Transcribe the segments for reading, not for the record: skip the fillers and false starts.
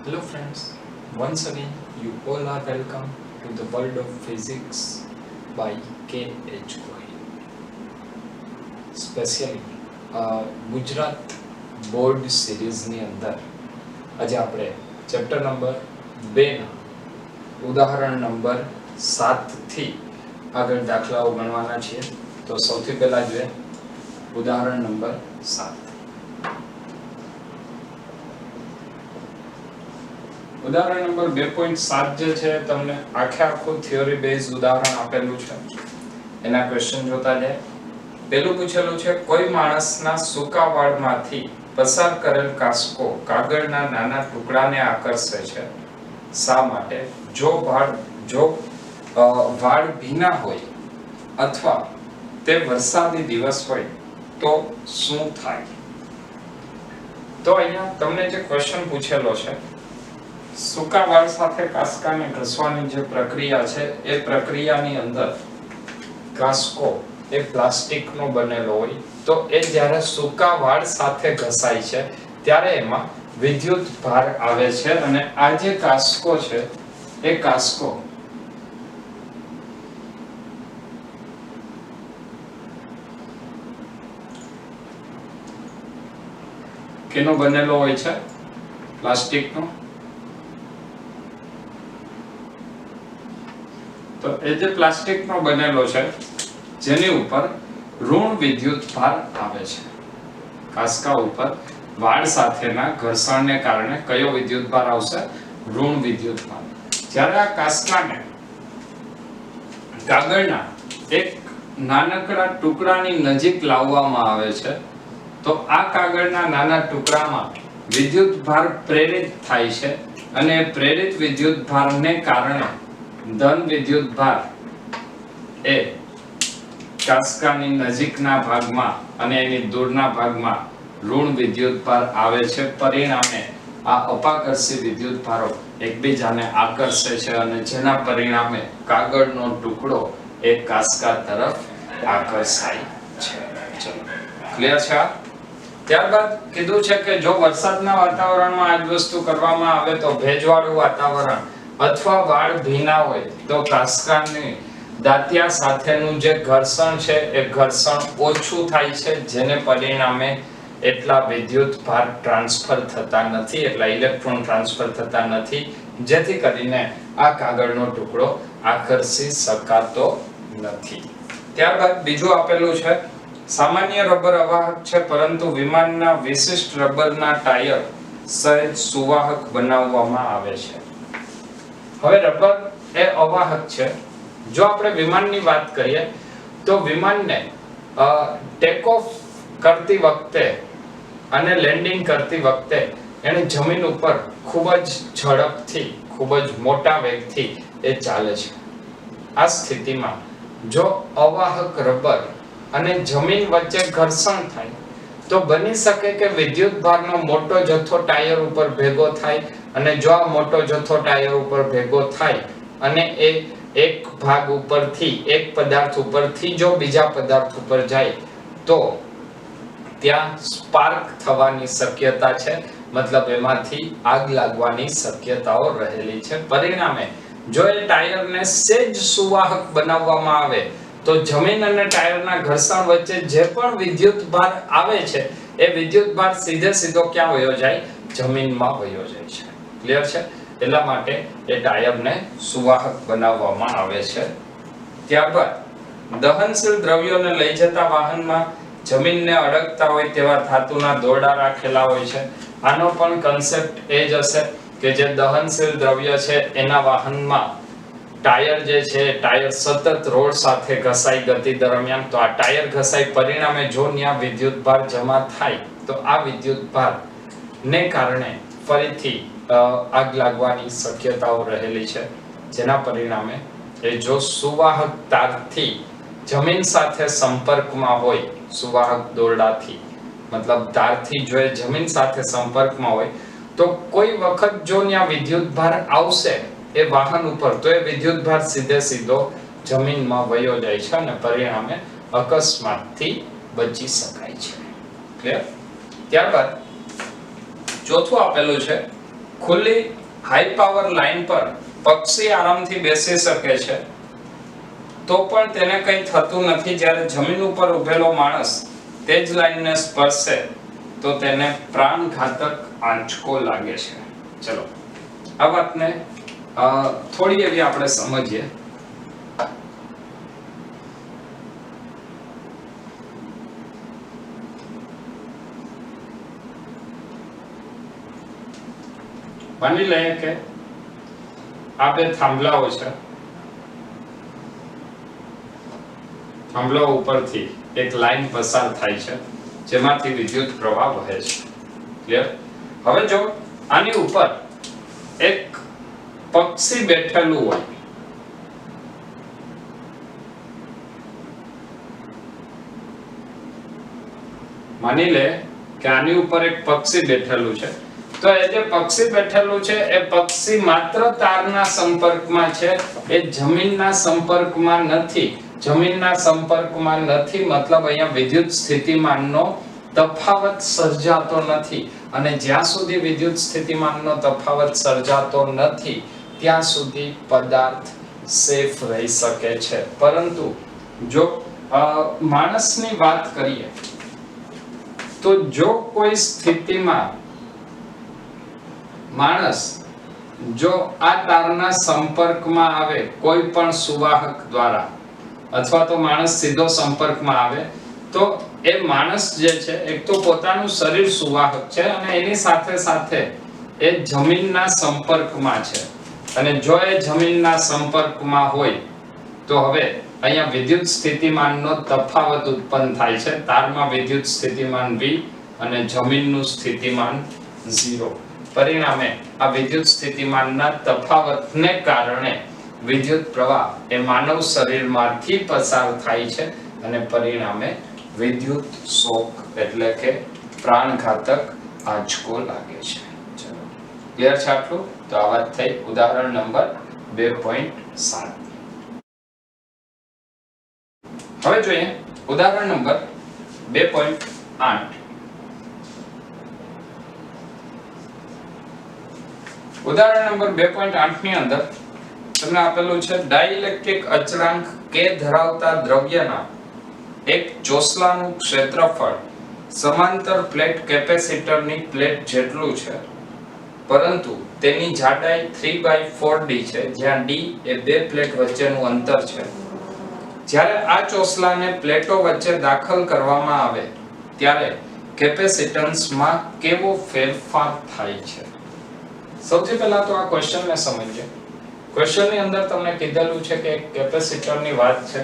Hello friends, once again you all are welcome to the world of physics by K.H. Gohil. Specially Gujarat board સિરીઝની અંદર આજે આપણે chapter number 2 ના ઉદાહરણ number 7 થી આગળ દાખલાઓ ગણવાના છીએ. તો સૌથી પહેલા જોઈએ ઉદાહરણ નંબર 7. ઉદાહરણ નંબર 2.7 જે છે તમને આખું થિયરી બેઝ ઉદાહરણ આપેલું છે. એના ક્વેશ્ચન જોતા જાય. પહેલું પૂછેલું છે કોઈ માણસના સૂકા વાળમાંથી પસાર કરેલ કાંસકો કાગળના નાના ટુકડાને આકર્ષે છે. શા માટે? જો વાળ ભીના હોય અથવા તે વરસાદી દિવસ હોય તો શું થાય? તો અહીંયા તમને જે ક્વેશ્ચન પૂછેલો છે સૂકા વાળ સાથે કાંસકાને ઘસવાની જે પ્રક્રિયા છે એ પ્રક્રિયાની અંદર કાંસકો એ પ્લાસ્ટિકનો બનેલો હોય તો એ જ્યારે સૂકા વાળ સાથે ઘસાય છે ત્યારે એમાં વિદ્યુત ભાર આવે છે અને આ જે કાંસકો છે એ કાંસકો કેનો બનેલો હોય છે? પ્લાસ્ટિકનો. તો એ જે પ્લાસ્ટિકનો બનેલો છે જેની ઉપર ઋણ વિદ્યુત ભાર આવે છે. કાંસકા ઉપર વાળ સાથેના ઘર્ષણને કારણે કયો વિદ્યુત ભાર આવશે? ઋણ વિદ્યુત ભાર. જ્યારે આ કાંસકાને કાગળના એક નાનકડા ટુકડાની નજીક લાવવામાં આવે છે તો આ કાગળના નાના ટુકડામાં વિદ્યુત ભાર પ્રેરિત થાય છે અને પ્રેરિત વિદ્યુત ભારને કારણે ધન વિદ્યુત ભાર એ કાંસકાની નજીકના ભાગમાં અને એની દૂરના ભાગમાં ઋણ વિદ્યુત ભાર આવે છે. પરિણામે આ અપાકર્ષી વિદ્યુત ભારો એકબીજાને આકર્ષે છે અને જેના પરિણામે કાગળનો ટુકડો એ કાંસકા તરફ આકર્ષાય છે. ચલો ક્લિયર છે? ત્યારબાદ કીધું છે કે જો વરસાદના વાતાવરણમાં આ જ વસ્તુ કરવામાં આવે તો ભેજવાળું વાતાવરણ અથવા વાળ ભીના હોય તો કાંસકાની દાંતિયા સાથેનું જે ઘર્ષણ છે એ ઘર્ષણ ઓછું થાય છે જેને પરિણામે એટલા વિદ્યુત ભાર ટ્રાન્સફર થતા નથી, એટલા ઇલેક્ટ્રોન ટ્રાન્સફર થતા નથી, જેથી કરીને આ કાગળનો ટુકડો આકર્ષી શકાતો નથી. ત્યારબાદ બીજું આપેલું છે સામાન્ય રબર અવાહક છે પરંતુ વિમાનના વિશિષ્ટ રબરના ટાયર સહેજ સુવાહક બનાવવામાં આવે છે. હવે રબર એ અવાહક છે. જો આપણે વિમાનની વાત કરીએ તો વિમાનને ટેક ઓફ કરતી વખતે અને લેન્ડિંગ કરતી વખતે એને જમીન ઉપર ખૂબ જ ઝડપથી, ખૂબ જ મોટા વેગથી એ ચાલે છે. આ સ્થિતિમાં જો અવાહક રબર અને જમીન વચ્ચે ઘર્ષણ થાય તો બની શકે કે વિદ્યુત ભારનો મોટો જથ્થો ટાયર ઉપર ભેગો થાય અને જો આ મોટો જથ્થો ટાયર ઉપર ભેગો થાય અને એ એક ભાગ ઉપરથી, એક પદાર્થ ઉપરથી જો બીજા પદાર્થ ઉપર જાય તો ત્યાં સ્પાર્ક થવાની શક્યતા છે, મતલબ એમાંથી આગ લાગવાની શક્યતાઓ રહેલી છે. પરિણામે જો એ ટાયરને સેજ સુવાહક બનાવવામાં આવે તો જમીન અને ટાયરના ઘર્ષણ વચ્ચે જે પણ વિદ્યુત ભાર આવે છે એ વિદ્યુત ભાર સીધો ક્યાં વયો જાય? જમીનમાં વયો જાય છે. ક્લિયર છે? એટલા માટે એ ટાયરને સુવાહક બનાવવામાં આવે છે. ત્યારબાદ દહનશીલ દ્રવ્યોને લઈ જતા વાહનમાં જમીનને અડકતા હોય તેવા ધાતુના દોરડા રાખેલા હોય છે. આનો પણ કન્સેપ્ટ એ જ હશે કે જે દહનશીલ દ્રવ્ય છે એના વાહનમાં ટાયર જે છે ટાયર સતત રોડ સાથે ઘસાઈ ગતિ દરમિયાન તો આ ટાયર ઘસાઈ પરિણામે જો ત્યાં વિદ્યુત ભાર જમા થાય તો આ વિદ્યુત ભાર ને કારણે ફરીથી આગ લાગવાની શક્યતાઓ રહેલી છે, જેના પરિણામે એ જો સુવાહક તારથી જમીન સાથે સંપર્કમાં હોય, સુવાહક દોરડાથી મતલબ તારથી જો એ જમીન સાથે સંપર્કમાં હોય તો કોઈ વખત જો ત્યાં વિદ્યુત ભાર આવશે એ વાહન ઉપર તો એ વિદ્યુત ભાર સીધો જમીનમાં વયો જાય છે અને પરિણામે અકસ્માતથી બચી શકાય છે. ક્લિયર? ત્યારબાદ ચોથું આપેલું છે ખુલ્લી હાઈ પાવર લાઈન પર પક્ષી આરામથી બેસી શકે છે, તો પણ તેને કંઈ થતું નથી. જ્યારે જમીન ઉપર ઉભેલો માણસ તે જ લાઈનને સ્પર્શે તો તેને પ્રાણઘાતક આંચકો લાગે છે. ચલો આ વાતને થોડી એવી આપણે સમજીએ. માની લઈએ કે આ બે થાંભલાઓ છે. થાંભલા ઉપરથી એક લાઈન પસાર થાય છે જેમાંથી વિદ્યુત પ્રવાહ વહે છે. ક્લિયર? હવે જો આની ઉપર એક પક્ષી બેઠેલું હોય, માની લે કે આની ઉપર એક પક્ષી બેઠેલું છે, તો એ જે પક્ષી બેઠેલું છે એ પક્ષી માત્ર તારના સંપર્કમાં છે, એ જમીનના સંપર્કમાં નથી. જમીનના સંપર્કમાં નથી મતલબ અહીંયા વિદ્યુત સ્થિતિમાનનો તફાવત સર્જાતો નથી. અને જ્યાં સુધી વિદ્યુત સ્થિતિમાનનો તફાવત સર્જાતો નથી ત્યાં સુધી પદાર્થ સેફ રહી શકે છે. પરંતુ જો માણસની વાત કરીએ તો જો કોઈ સ્થિતિમાં માણસ જો આ તારના સંપર્કમાં આવે કોઈ પણ સુવાહક દ્વારા, અથવા તો માણસ સીધો સંપર્કમાં આવે, તો એ માણસ જે છે એક તો પોતાનું શરીર સુવાહક છે અને એની સાથે સાથે એ જમીનના સંપર્કમાં છે. અને જો એ જમીનના સંપર્કમાં હોય તો હવે અહીંયા વિદ્યુત સ્થિતિમાનનો તફાવત ઉત્પન્ન થાય છે. તારમાં વિદ્યુત સ્થિતિમાન V અને જમીનનું સ્થિતિમાન 0. પરિણામે આ વિદ્યુત સ્થિતિમાનના તફાવતને કારણે વિદ્યુત પ્રવાહ એ માનવ શરીરમાંથી પસાર થાય છે અને પરિણામે વિદ્યુત શોક એટલે કે પ્રાણઘાતક આંચકો લાગે છે. ચલો ક્લિયર છે આટલું? તો આ વાત થઈ ઉદાહરણ નંબર 2.7. હવે જોઈએ ઉદાહરણ નંબર 2.8. ઉદાહરણ નંબર 2.8 ની અંદર તમને આપેલું છે ડાઇલેક્ટ્રિક અચળાંક K ધરાવતા દ્રવ્યના એક ચોસલાનું ક્ષેત્રફળ સમાંતર પ્લેટ કેપેસિટરની પ્લેટ જેટલું છે, પરંતુ તેની જાડાઈ 3/4d છે, જ્યાં d એ બે પ્લેટ વચ્ચેનું અંતર છે. જ્યારે આ ચોસલાને પ્લેટો વચ્ચે દાખલ કરવામાં આવે ત્યારે કેપેસિટન્સમાં કેવો ફેરફાર થાય છે? સૌથી પહેલા તો આ ક્વેશ્ચનને સમજીએ. ક્વેશ્ચનની અંદર તમને કીધેલું છે કે એક કેપેસિટરની વાત છે.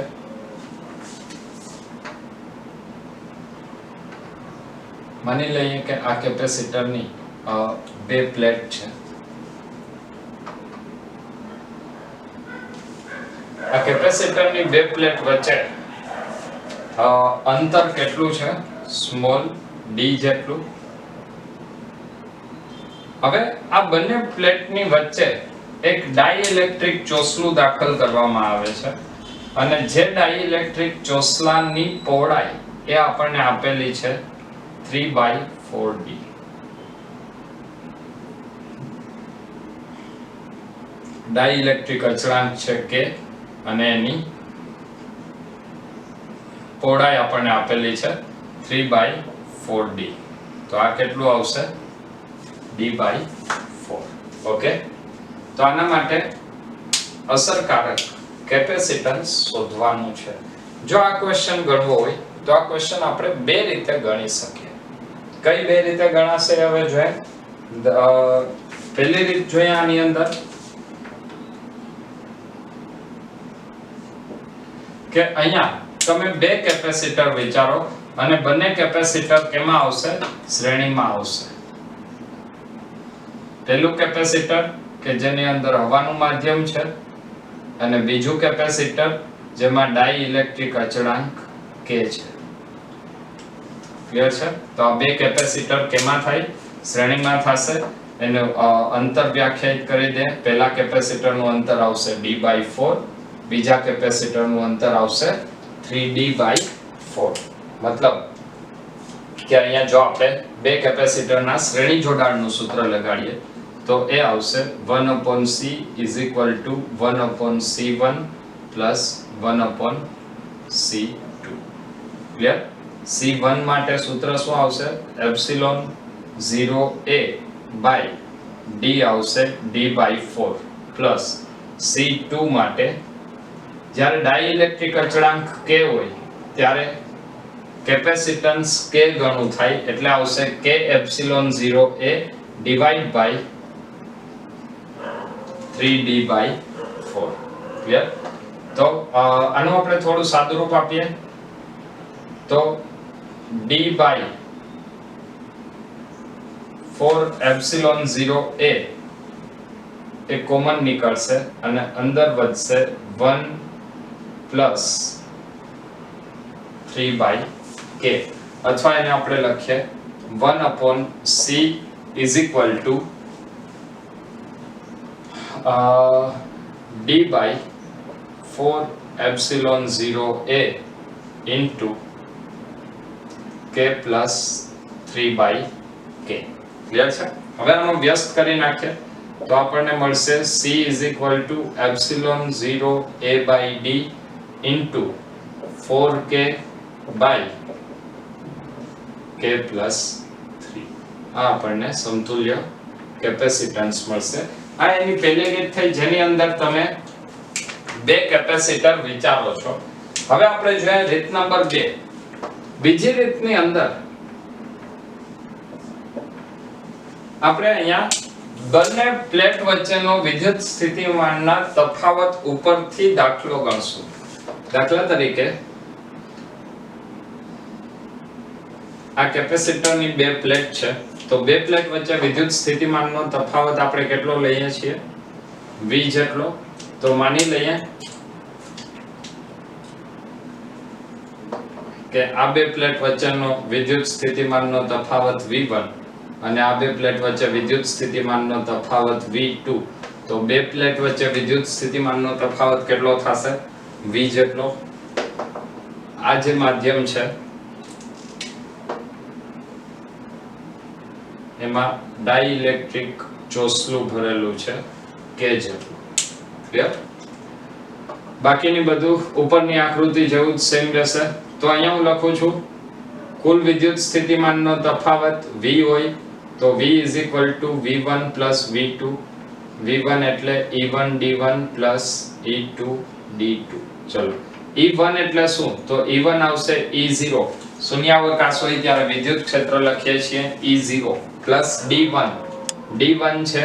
માની લઈએ કે આ કેપેસિટરની બે પ્લેટ છે. આ કેપેસિટરની બે પ્લેટ વચ્ચે અંતર કેટલું છે? સ્મોલ d જેટલું. હવે આ બંને પ્લેટની વચ્ચે એક ડાઇલેક્ટ્રિક ચોસલું દાખલ કરવામાં આવે છે અને જે ડાઇલેક્ટ્રિક ચોસલાની પહોળાઈ એ આપણને આપેલી છે 3/4d. ડાઇલેક્ટ્રિક અચળાંક છે K અને એની પહોળાઈ આપણને આપેલી છે 3/4d. તો આ કેટલું આવશે? d/4. ઓકે, તો આના માટે અસરકારક કેપેસિટન્સ શોધવાનું છે. જો આ ક્વેશ્ચન ગણવો હોય તો આ ક્વેશ્ચન આપણે બે રીતે ગણી શકીએ. કઈ બે રીતે ગણાશે? હવે જોઈએ પહેલી રીત જોઈએ આની અંદર કે અહીંયા તમે બે કેપેસિટર વિચારો અને બંને કેપેસિટર કેમાં આવશે? શ્રેણીમાં આવશે. પહેલું કેપેસિટર કે જેની અંદર હવાનું માધ્યમ છે અને બીજું કેપેસિટર જેમાં ડાઇલેક્ટ્રિક અચળાંક K છે. ક્લિયર છે? તો આ બે કેપેસિટર કેમાં થાય? શ્રેણીમાં થશે. એનું અંતર વ્યાખ્યાયિત કરી દે. પહેલા કેપેસિટરનું અંતર આવશે d/4, બીજા કેપેસિટરનું અંતર આવશે 3d/4. મતલબ કે અહીંયા જો આપણે બે કેપેસિટરના શ્રેણી જોડાણનું સૂત્ર લગાડીએ તો એ આવશે 1/c is equal two 1/c1 plus 1/c2. Clear? c1 માટે સૂત્ર શું આવશે? એપ્સિલોન 0a બાય d આવશે d/4 પ્લસ c2 માટે જ્યારે ડાઇલેક્ટ્રિક અચળાંક k હોય ત્યારે કેપેસિટન્સ k ગણું થાય એટલે આવશે k epsilon 0a divide by 3d/4. Clear? તો આનું આપણે થોડું સાદું રૂપ આપીએ તો d/4 એપ્સિલોન 0a એ કોમન નીકળશે અને અંદર વધશે 1 પ્લસ 3/k અથવા એને આપણે લખીએ 1/c is equal two d/4 epsilon 0a into k plus 3/k. Clear છે? હવે આનો વ્યસ્ત કરી નાખીએ તો આપણને મળશે c is equal to epsilon 0a by d into 4k by k plus 3. આ આપણને સમતુલ્ય કેપેસિટન્સ મળશે. આ એની પહેલી રીત થઈ જેની અંદર તમે બે કેપેસિટર વિચારો છો. હવે આપણે જોઈએ રીત નંબર 2. બીજી રીતની અંદર આપણે અહીંયા બંને પ્લેટ વચ્ચેનો વિદ્યુત સ્થિતિમાનના તફાવત ઉપરથી દાખલો ગણશું. દાખલા તરીકે આ કેપેસિટરની બે પ્લેટ છે તો બે પ્લેટ વચ્ચે વિદ્યુત સ્થિતિમાનનો તફાવત આપણે કેટલો લઈએ છીએ? v જેટલો. તો માની લઈએ કે આ બે પ્લેટ વચ્ચેનો વિદ્યુત સ્થિતિમાનનો તફાવત v1 અને આ બે પ્લેટ વચ્ચે વિદ્યુત સ્થિતિમાનનો તફાવત v2. તો બે પ્લેટ વચ્ચે વિદ્યુત સ્થિતિમાનનો તફાવત કેટલો થશે? v જેટલો. આ જે માધ્યમ છે એમાં ડાઇલેક્ટ્રિક ચોસલું ભરેલું છે k જેટલું. ક્લિયર? બાકીની બધું ઉપરની આકૃતિ જેવું જ સેમ રહેશે. તો અહીંયા હું લખું છું કુલ વિદ્યુત સ્થિતિમાનનો તફાવત v હોય તો v is equal to v1 plus v2. v1 એટલે e1 d1 plus e2 d2. ચલો e1 એટલે શું? તો e1 આવશે e0. શૂન્યાવકાશ હોય ત્યારે વિદ્યુત ક્ષેત્ર લખીએ છીએ e0 plus d1. d1 છે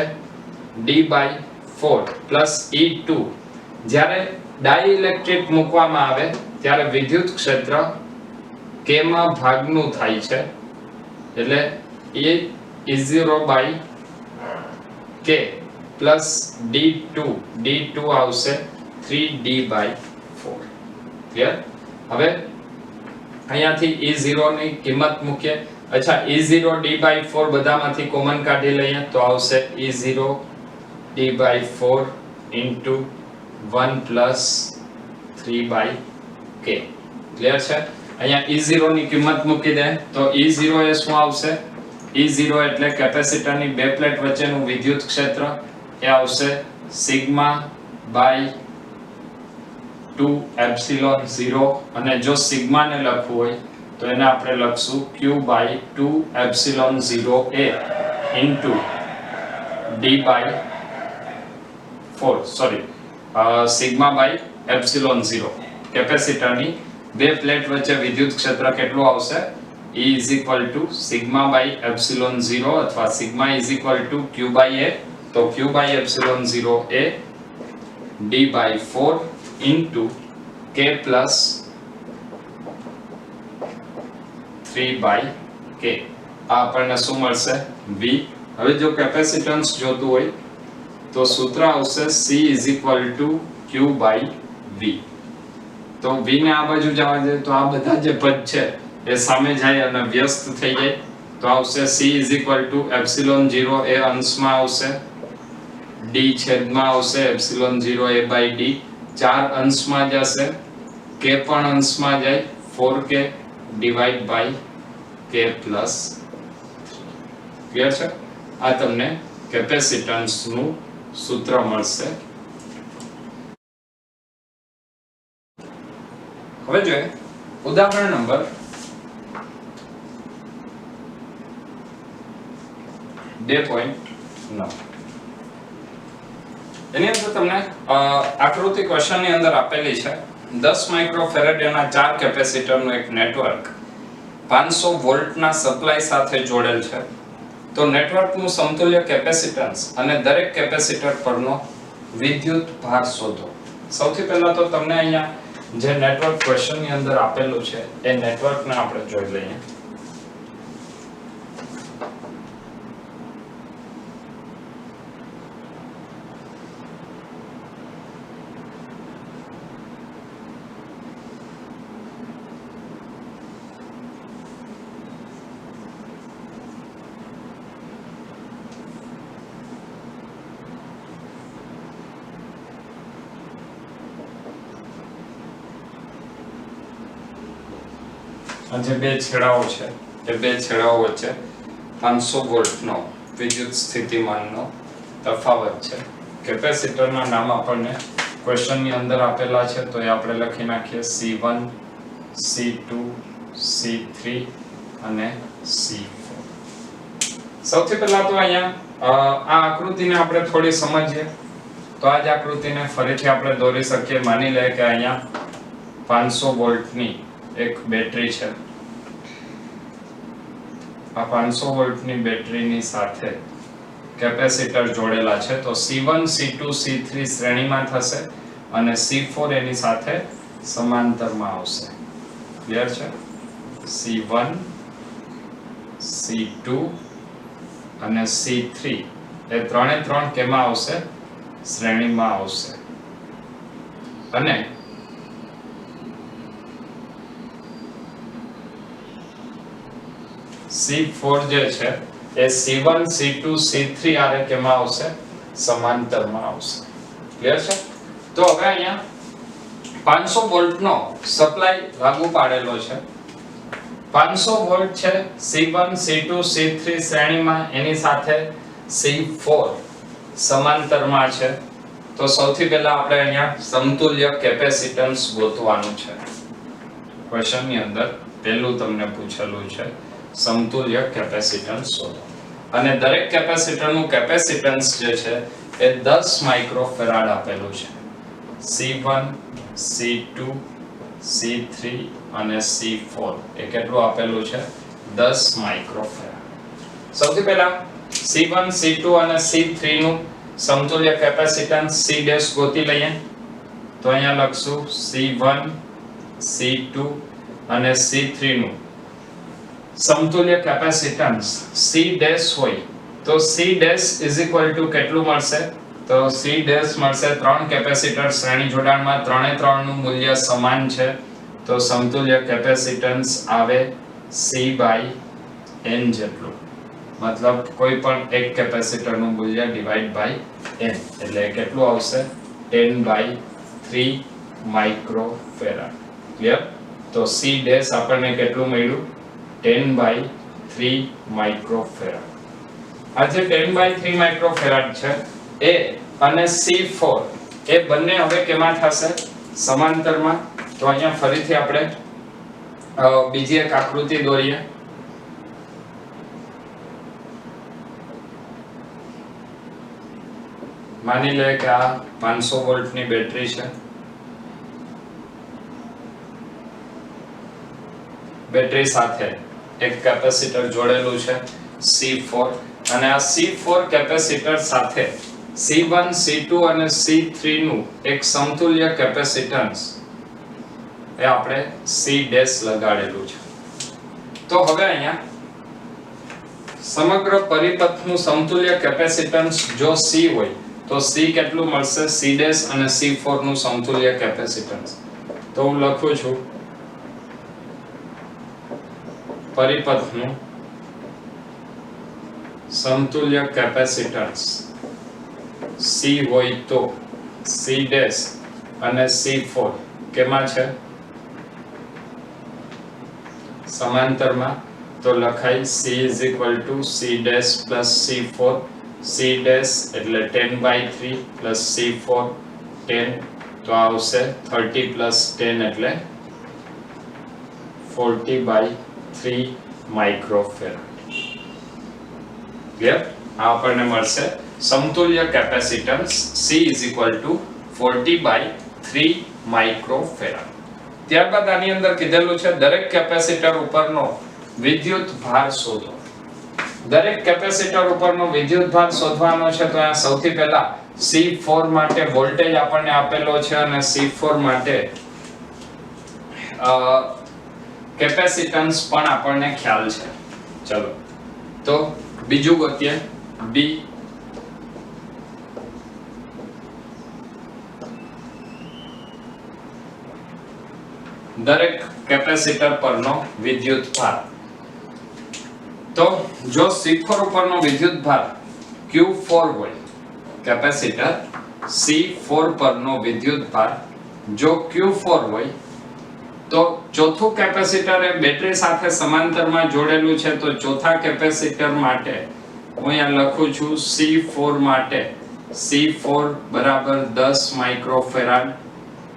d/4 plus e2. જ્યારે ડાઇલેક્ટ્રિક મૂકવામાં આવે ત્યારે વિદ્યુત ક્ષેત્ર k માં ભાગનું થાય છે એટલે e0 by k plus d2. d2 આવશે 3d/4. ક્લિયર? હવે અહીંયાથી e0 ની કિંમત મૂકીએ. અચ્છા e0 d/4 બધામાંથી કોમન કાઢી લઈએ તો આવશે e0 d/4 into 1 plus 3/k. Clear છે? અહીંયા e0 ની કિંમત મૂકી દે તો e0 એ શું આવશે? e0 એટલે કેપેસિટરની બે પ્લેટ વચ્ચેનું વિદ્યુત ક્ષેત્ર એ આવશે સિગ્મા બાય 2 એપ્સિલોન 0 અને જો સિગ્મા ને લખવું હોય તો એને આપણે લખશું q by 2 epsilon 0a into d/4 sorry sigma by epsilon 0. કેપેસિટરની બે પ્લેટ વચ્ચે વિદ્યુત ક્ષેત્ર કેટલું આવશે? E is equal to sigma by epsilon 0 અથવા sigma is equal to q by a. તો q by epsilon 0a d/4 into k plus 3/k. આ આપણને શું મળશે? v. હવે જો કેપેસિટન્સ જોતું હોય તો સૂત્ર આવશે c is equal to q by v. તો v ને આ બાજુ જવા દે તો આ બધા જે પદ છે એ સામે જાય અને વ્યસ્ત થઈ જાય તો આવશે c is equal to epsilon 0 એ અંશમાં આવશે d છેદમાં આવશે epsilon 0 a by d. 4 અંશમાં જશે k પણ અંશમાં જાય 4k divide by k plus 3. Clear છે? આ તમને કેપેસિટન્સ નું સૂત્ર મળશે. હવે જોઈએ ઉદાહરણ નંબર 2.9. એની અંદર તમને આકૃતિ ક્વેશ્ચન ની અંદર આપેલી છે 10 માઇક્રોફેરેડ ના 4 કેપેસિટર નું એક નેટવર્ક 500 વોલ્ટ ના સપ્લાય સાથે જોડેલ છે. તો નેટવર્ક નું સમતુલ્ય કેપેસિટન્સ અને દરેક કેપેસિટર પરનો વિદ્યુત ભાર શોધો. સૌથી પહેલા તો તમને અહીંયા જે નેટવર્ક ક્વેશ્ચન ની અંદર આપેલું છે એ નેટવર્ક ને આપણે જોઈ લઈએ. જે બે છેડાઓ છે એ બે છેડાઓ વચ્ચે 500 વોલ્ટનો વિદ્યુત સ્થિતિમાનનો તફાવત છે. કેપેસિટરના નામ આપણને ક્વેશ્ચનની અંદર આપેલા છે તો એ આપણે લખી નાખીએ C1, C2, C3 અને C4. સૌથી પહેલા તો અહીંયા આ આકૃતિને આપણે થોડી સમજીએ. તો આ જ આકૃતિને ફરીથી આપણે દોરી શકીએ. માની લઈએ કે અહીંયા 500 વોલ્ટની એક બેટરી છે. આ 500 વોલ્ટની બેટરીની સાથે કેપેસિટર જોડેલા છે. તો C1, C2, C3 શ્રેણીમાં થશે અને C4 એની સાથે સમાંતરમાં આવશે. ક્લિયર છે? C1, C2 અને C3 એ ત્રણે ત્રણ કેમાં આવશે? શ્રેણીમાં આવશે. અને C4 જે છે એ C1, C2, C3 આરે કેમાં આવશે? સમાંતરમાં આવશે. ક્લિયર છે? તો હવે અહીંયા 500 વોલ્ટનો સપ્લાય લાગુ પાડેલો છે. 500 વોલ્ટ છે. C1, C2, C3 શ્રેણીમાં એની સાથે C4 સમાંતરમાં છે. તો સૌથી પહેલા આપણે અહીંયા સમતુલ્ય કેપેસિટન્સ ગોતવાનું છે. ક્વેશ્ચનની અંદર પહેલું તમને પૂછેલું છે સમતુલ્ય કેપેસિટન્સ શોધો. અને દરેક કેપેસિટરનું કેપેસિટન્સ જે છે એ 10 માઇક્રોફેરાડ આપેલું છે. C1, C2, C3 અને C4 એ કેટલું આપેલું છે? 10 માઇક્રોફેરાડ. સૌથી પહેલા C1, C2 અને C3 નું સમતુલ્ય કેપેસિટન્સ C ડેશ ગોતી લઈએ. તો અહીંયા લખશું C1, C2 અને C3 નું સમતુલ્ય કેપેસિટન્સ C ડેશ હોય તો C dash is equal two કેટલું મળશે? તો C ડેશ મળશે 3 કેપેસિટર શ્રેણી જોડાણમાં ત્રણે ત્રણનું મૂલ્ય સમાન છે. તો સમતુલ્ય કેપેસિટન્સ આવે C/N જેટલું. મતલબ કોઈ પણ એક કેપેસિટરનું મૂલ્ય ડિવાઇડ બાય N એટલે કેટલું આવશે? 10/3 માઇક્રોફેરાડ. ક્લિયર? તો C ડેશ આપણને કેટલું મળ્યું? 10/3 માઇક્રોફેરાડ. આ જે 10/3 માઇક્રોફેરાડ છે એ અને C4 એ બંને હવે કેમાં થશે? સમાંતરમાં. તો અહીંયા ફરીથી આપણે બીજી એક આકૃતિ દોરીએ. માની લે કે આ 500 વોલ્ટની બેટરી છે. બેટરી સાથે એક કેપેસિટર જોડેલું છે C4 અને આ C4 કેપેસિટર સાથે C1, C2 અને C3 નું એક સમતુલ્ય કેપેસિટન્સ એ આપણે C ડેશ લગાડેલું છે. તો હવે અહીંયા સમગ્ર પરિપથનું સમતુલ્ય કેપેસિટન્સ જો C હોય તો C કેટલું મળશે? C ડેશ અને C4 નું સમતુલ્ય કેપેસિટન્સ. તો હું લખું છું પરિપથનું સમતુલ્ય કેપેસિટન્સ C હોય તો C ડેશ અને C4 કેમાં છે? સમાંતરમાં. તો લખાય C is equal to C dash plus C4 C dash એટલે 10/3 પ્લસ C4 10 તો આવશે 30 પ્લસ 10 એટલે 40/3 માઇક્રોફેરાડ. ક્લિયર? આ આપણને મળશે સમતુલ્ય કેપેસિટન્સ C = 40/3 માઇક્રોફેરાડ. ત્યારબાદ આની અંદર કીધેલું છે દરેક કેપેસિટર ઉપરનો વિદ્યુત ભાર શોધો. દરેક કેપેસિટર ઉપરનો વિદ્યુત ભાર શોધવાનો છે તો આ સૌથી પહેલા C4 માટે વોલ્ટેજ આપણને આપેલો છે અને C4 માટે કેપેસિટન્સ પણ આપણને ખ્યાલ છે. ચલો તો બીજું ગોતીએ B. દરેક કેપેસિટર પરનો વિદ્યુત ભાર. તો જો C4 ઉપરનો વિદ્યુત ભાર Q4 હોય, કેપેસિટર C4 પરનો વિદ્યુત ભાર જો Q4 હોય તો ચોથું કેપેસિટર એ બેટરી સાથે સમાંતરમાં જોડેલું છે તો ચોથા કેપેસિટર માટે હું અહીંયા લખું છું C4 માટે C4 બરાબર 10 માઇક્રોફેરાડ.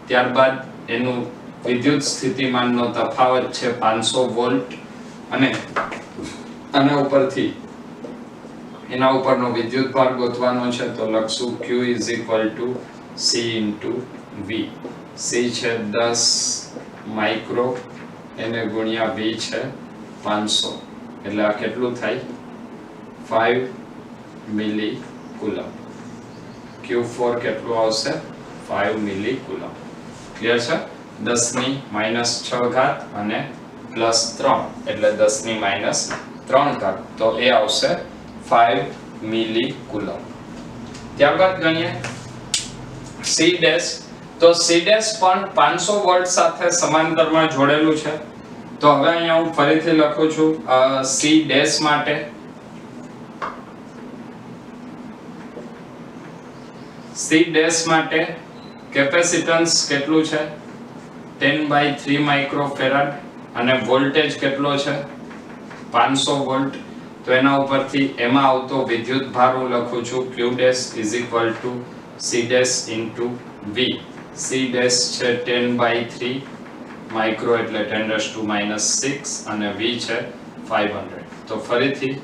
ત્યારબાદ એનું વિદ્યુત સ્થિતિમાનનો તફાવત છે 500 વોલ્ટ અને આના ઉપરથી એના ઉપરનો વિદ્યુત ભાર ગોતવાનો છે તો લખશું Q = C × V. C છે 10 માઇક્રો એને ગુણ્યા V છે 500 એટલે આ કેટલું થાય 5 મિલી કુલમ. Q4 કેટલું આવશે 5 મિલી કુલમ. ક્લિયર છે? 10⁻6 ઘાત અને +3 એટલે 10⁻3 ઘાત તો એ આવશે 5 મિલી કુલમ. ત્યારબાદ ગણીએ C ડેશ. તો C ડેશ પણ 500 વોલ્ટ સાથે સમાંતરમાં જોડેલું છે તો હવે અહીંયા હું ફરીથી લખું છું C ડેશ માટે કેપેસિટન્સ કેટલું છે 10/3 માઇક્રોફેરાડ અને વોલ્ટેજ કેટલો છે 500 વોલ્ટ. તો એના ઉપરથી એમાં આવતો વિદ્યુત ભાર હું લખું છું Q dash = C dash × V. C dash છે 10/3 માઇક્રો એટલે 10⁻6 અને V છે 500 તો ફરીથી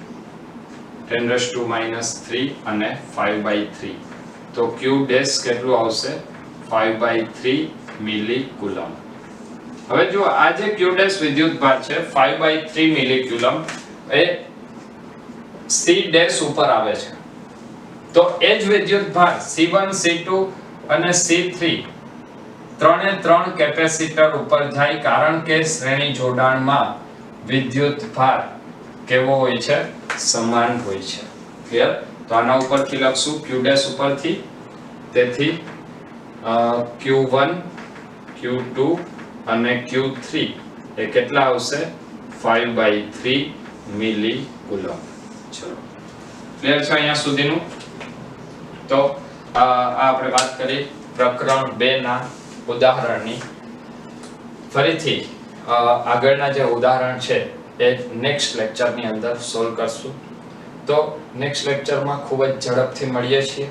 10⁻3 અને 5/3 તો Q ડેશ કેટલું આવશે 5/3 મિલી કુલમ. હવે જો આ જે Q ડેશ વિદ્યુત ભાર છે 5/3 મિલી કુલમ એ C ડેશ ઉપર આવે છે તો એ જ વિદ્યુત ભાર C1 C2 અને C3 ત્રણ કેપેસિટર ઉપર જાય કારણ કે શ્રેણી જોડાણમાં વિદ્યુત ભાર કેવો હોય છે સમાન હોય છે. ક્લિયર? તો આના ઉપરથી લખશું Q ડેશ ઉપરથી તેથી Q1 Q2 અને Q3 એ કેટલા આવશે 5/3 મિલી કુલમ. ચલો ક્લિયર છે અહીંયા સુધીનું? તો આપણે વાત કરી પ્રકરણ 2 ના ઉદાહરણની. ફરીથી આગળના જે ઉદાહરણ છે એ નેક્સ્ટ લેક્ચરની અંદર સોલ્વ કરશું. તો નેક્સ્ટ લેક્ચરમાં ખૂબ જ ઝડપથી મળીએ છીએ.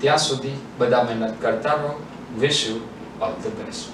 ત્યાં સુધી બધા મહેનત કરતા રહો. Wish you all the best.